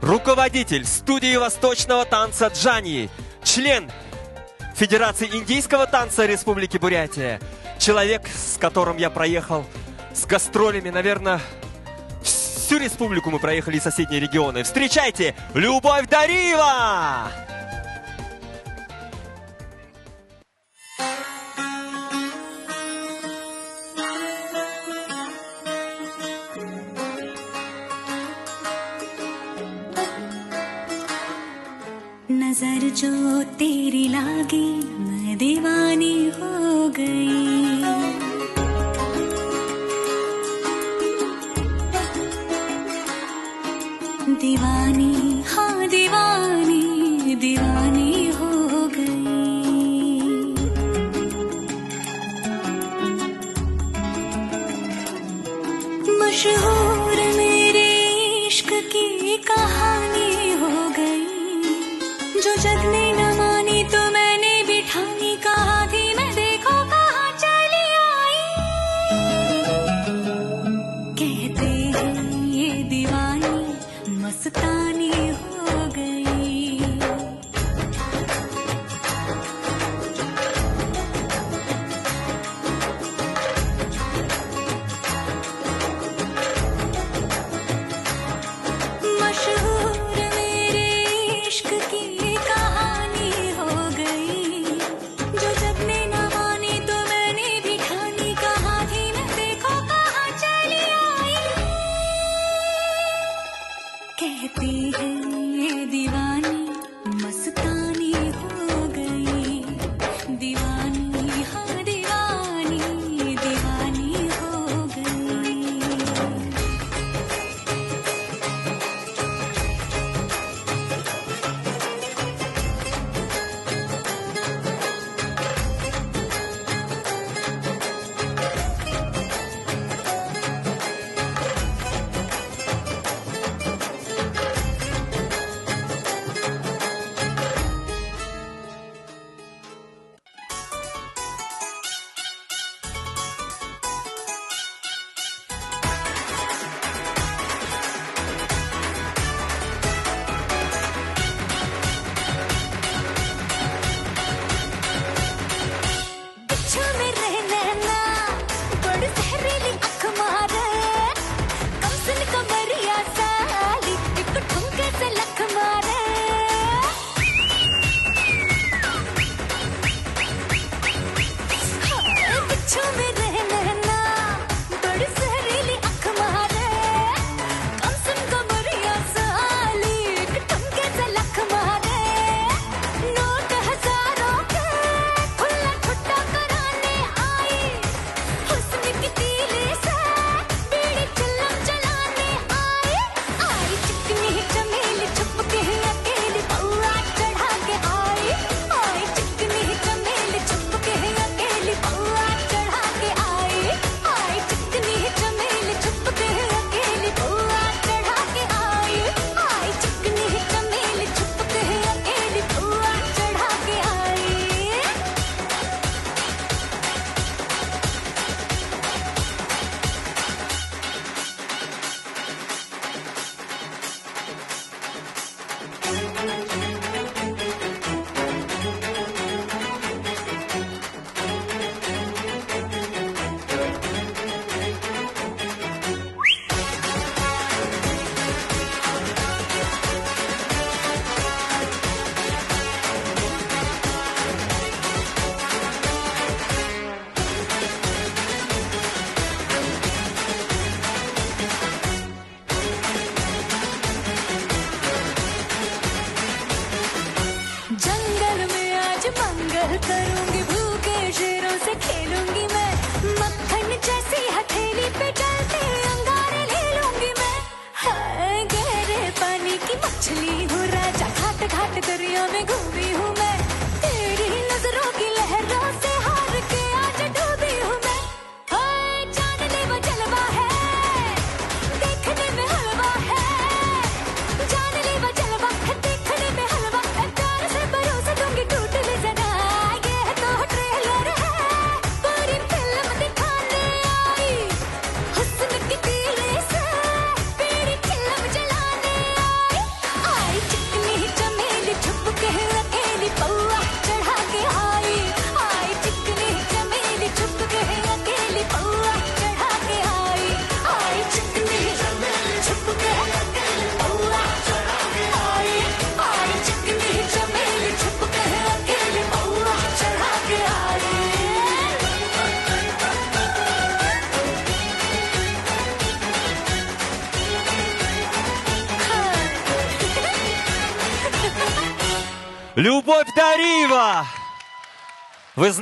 руководитель студии восточного танца Джани, член Федерации индийского танца Республики Бурятия, человек, с которым я проехал с гастролями, наверное, всю республику мы проехали и соседние регионы. Встречайте, Любовь Дариева! नजर जो तेरी लागी मैं दीवानी हो गई, दीवानी हाँ दीवानी दीवानी हो गई। मशहूर मेरे इश्क की कहानी हो गई, जो जग ने न मानी तो मैंने भी ठानी, कहा थी मैं देखो कहाँ चली आई। कहते हैं ये दीवानी मस्तानी हो गई। मशहूर मेरे इश्क की कहानी हो गई, जो जग ने न मानी तो मैंने भी ठानी, कहा थी मैं देखो कहाँ चली आई। कहती है ये दीवानी मस्तानी हो गई, दीवानी हाँ दीवानी दीवानी हो गई। बिच्छू में रहना ना बड़ी जहरीली अख मारे, कम सुन कमरिया साली एक ठुमके से लख मारे। बिच्छू में रहना ना बड़ी जहरीली अख मारे, कम सुन कमरिया साली एक ठुमके से लख मारे। नोट हजारों के खुला छुट्टा कराने आई, हुस्न की तीली से बीड़ी चिल्लम जलाने आई। आई चिकनी चमेली छुप के अकेली पौआ चढ़ा के आई, आई चिकनी चमेली छुप के अकेली पौआ चढ़ा के आई, आई चिकनी चमेली छुप के अकेली पौआ चढ़ा के आई, आई चिकनी चमेली छुप के अकेली पौआ चढ़ा के आई। जंगल में आज मंगल करूंगी, भूखे शेरों से खेलूंगी मैं, मक्खन जैसी हथेली पे चलते अंगारे ले लूंगी मैं। हाय गहरे पानी की मछली हूँ राजा, घाट घाट दरिया में घूमी हूँ मैं, तेरी नजरों की लहरों से हार के आज डूबी हूँ मैं। हाय जानलेवा जलवा है, देखने में हलवा है, जानलेवा जलवा है, देखने में हलवा है, प्यार से भरोसा दूंगी टूट ले जरा। ये तो ट्रेलर है, पूरी फिल्म दिखाने आई, हुस्न की तीली से बीड़ी चिल्लम जलाने आई। Любовь Дариева! Вы знаете,